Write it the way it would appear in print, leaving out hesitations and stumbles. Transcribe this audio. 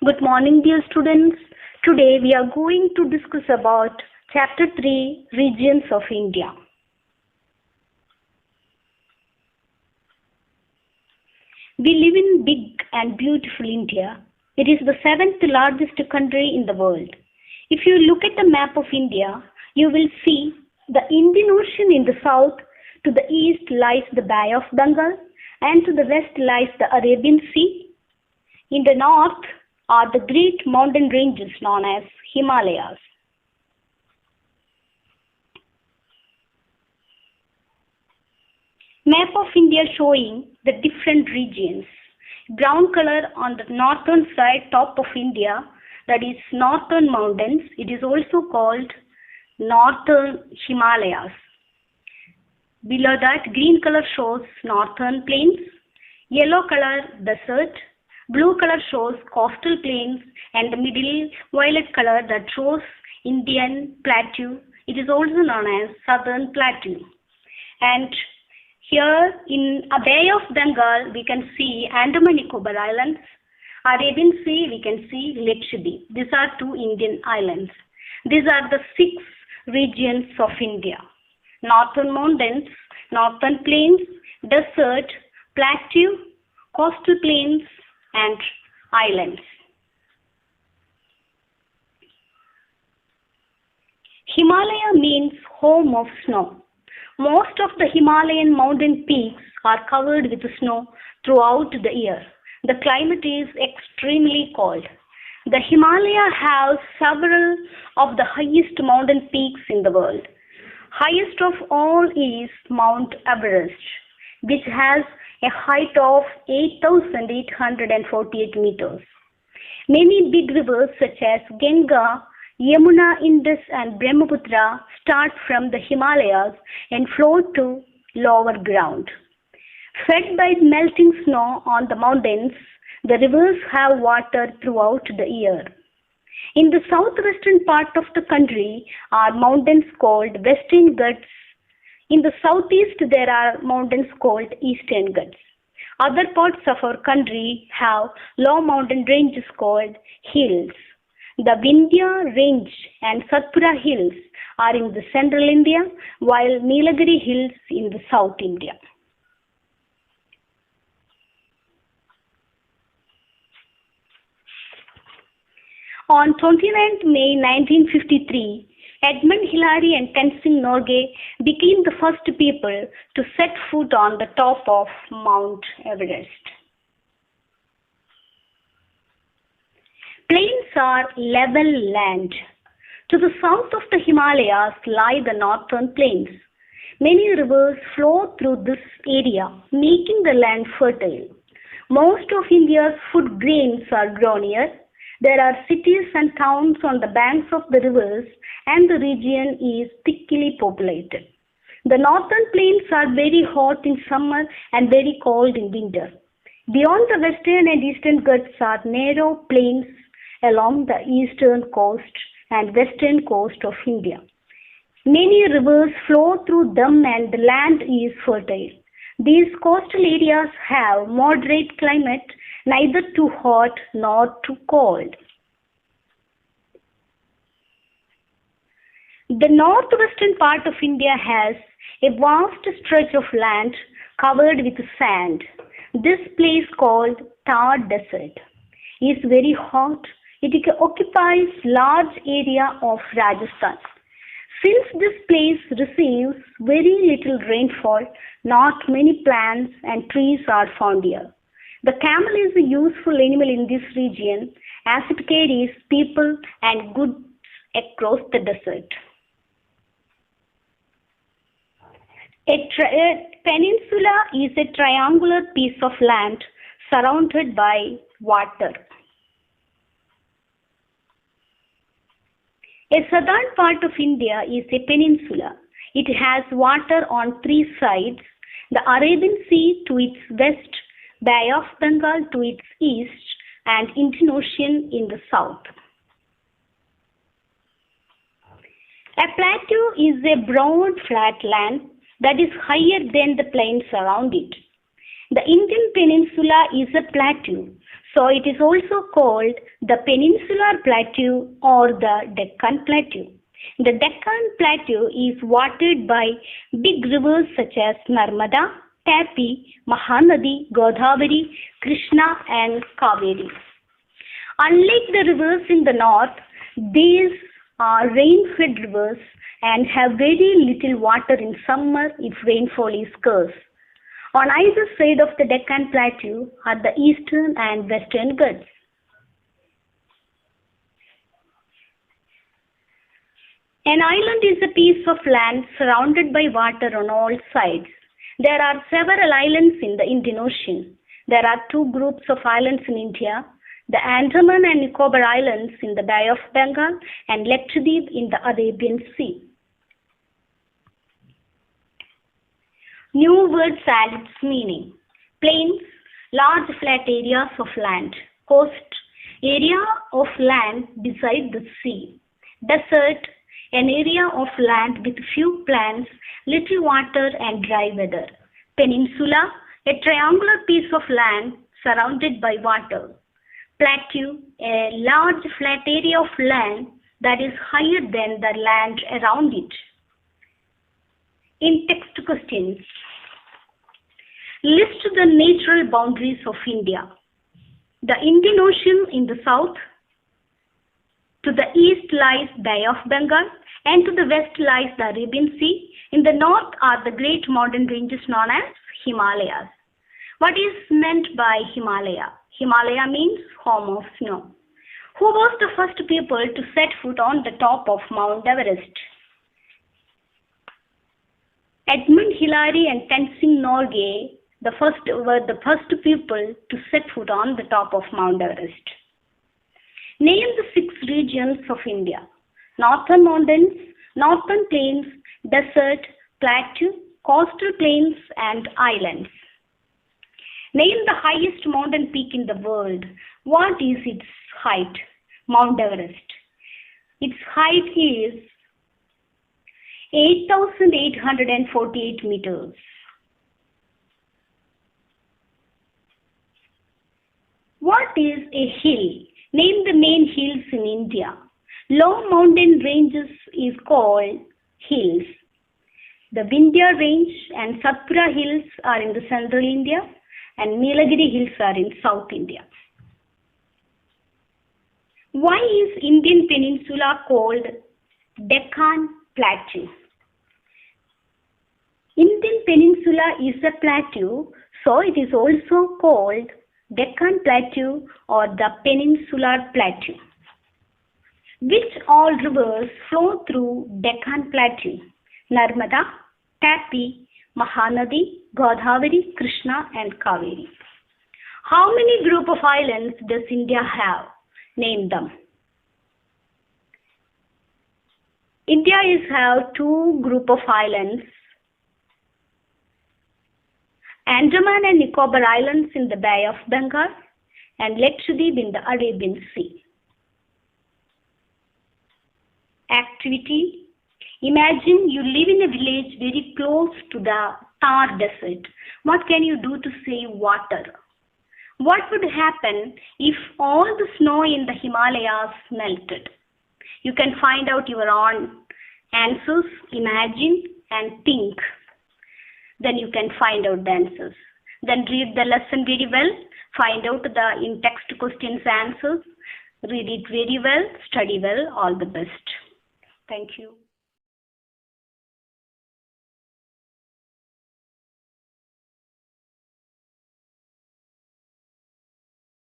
Good morning, dear students. Today we are going to discuss about Chapter 3, Regions of India. We live in big and beautiful India. It is the seventh largest country in the world. If you look at the map of India, you will see the Indian Ocean in the south. To the east lies the Bay of Bengal, and to the west lies the Arabian Sea. In the north are the great mountain ranges known as Himalayas. Map of India showing the different regions. Brown color on the northern side top of India, that is northern mountains. It is also called northern Himalayas. Below that, green color shows northern plains, yellow color desert, blue color shows coastal plains, and the middle violet color that shows Indian plateau. It is also known as southern plateau. And here in a Bay of Bengal, we can see Andaman Nicobar Islands. Arabian Sea, we can see Lakshadweep. These are two Indian islands. These are the 6 regions of India. Northern mountains, northern plains, desert, plateau, coastal plains, and islands. Himalaya means home of snow. Most of the Himalayan mountain peaks are covered with snow throughout the year. The climate is extremely cold. The Himalaya have several of the highest mountain peaks in the world. Highest of all is Mount Everest, which has a height of 8,848 meters. Many big rivers such as Ganga, Yamuna, Indus and Brahmaputra start from the Himalayas and flow to lower ground. Fed by melting snow on the mountains, the rivers have water throughout the year. In the southwestern part of the country are mountains called Western Ghats. In the southeast there are mountains called Eastern Ghats. Other parts of our country have low mountain ranges called hills. The Vindhya Range and Satpura Hills are in the central India, while Nilagiri Hills in the south India. On 29th May 1953, Edmund Hillary and Tenzing Norgay became the first people to set foot on the top of Mount Everest. Plains are level land. To the south of the Himalayas lie the northern plains. Many rivers flow through this area, making the land fertile. Most of India's food grains are grown here. There are cities and towns on the banks of the rivers, and the region is thickly populated. The northern plains are very hot in summer and very cold in winter. Beyond the western and eastern Ghats are narrow plains along the eastern coast and western coast of India. Many rivers flow through them and the land is fertile. These coastal areas have moderate climate, neither too hot nor too cold. The northwestern part of India has a vast stretch of land covered with sand. This place called Thar Desert is very hot. It occupies large area of Rajasthan. Since this place receives very little rainfall, not many plants and trees are found here. The camel is a useful animal in this region as it carries people and goods across the desert. A peninsula is a triangular piece of land surrounded by water. A southern part of India is a peninsula. It has water on 3 sides, the Arabian Sea to its west, Bay of Bengal to its east, and Indian Ocean in the south. A plateau is a broad flat land that is higher than the plains around it. The Indian peninsula is a plateau, So it is also called the Peninsular Plateau or the Deccan Plateau. The Deccan Plateau is watered by big rivers such as Narmada, Tapi, Mahanadi, Godavari, Krishna and Kaveri. Unlike the rivers in the north, these are rain-fed rivers and have very little water in summer if rainfall is scarce. On either side of the Deccan Plateau are the eastern and western Ghats. An island is a piece of land surrounded by water on all sides. There are several islands in the Indian Ocean. There are two groups of islands in India, the Andaman and Nicobar Islands in the Bay of Bengal and Lakshadweep in the Arabian Sea. New words and its meaning. Plains, large flat areas of land. Coast, area of land beside the sea. Desert, an area of land with few plants, little water and dry weather. Peninsula, a triangular piece of land surrounded by water. Plateau, a large flat area of land that is higher than the land around it. In text questions, list the natural boundaries of India. The Indian Ocean in the south, to the east lies Bay of Bengal, and to the west lies the Arabian Sea. In the north are the great mountain ranges known as Himalayas. What is meant by Himalaya? Himalaya means home of snow. Who was the first people to set foot on the top of Mount Everest? Edmund Hillary and Tenzing Norgay were the first people to set foot on the top of Mount Everest. Name the 6 regions of India: Northern Mountains, Northern Plains, Desert, Plateau, Coastal Plains and Islands. Name the highest mountain peak in the world. What is its height? Mount Everest. Its height is 8,848 meters. What is a hill? Name the main hills in India. Long mountain ranges is called hills. The Vindhya Range and Satpura Hills are in the central India and Nilagiri Hills are in South India. Why is Indian Peninsula called Deccan Plateau? Indian Peninsula is a plateau, so it is also called Deccan Plateau or the Peninsular Plateau. Which all rivers flow through Deccan Plateau? Narmada, Tapi, Mahanadi, Godavari, Krishna and Kaveri. How many group of islands does India have? Name them. India have 2 group of islands. Andaman and Nicobar Islands in the Bay of Bengal and Lakshadweep in the Arabian Sea. Activity. Imagine you live in a village very close to the Thar Desert. What can you do to save water? What would happen if all the snow in the Himalayas melted? You can find out your own answers, imagine and think. Then you can find out the answers. Then read the lesson very well, find out the in-text questions answers, read it very well, study well, all the best. Thank you.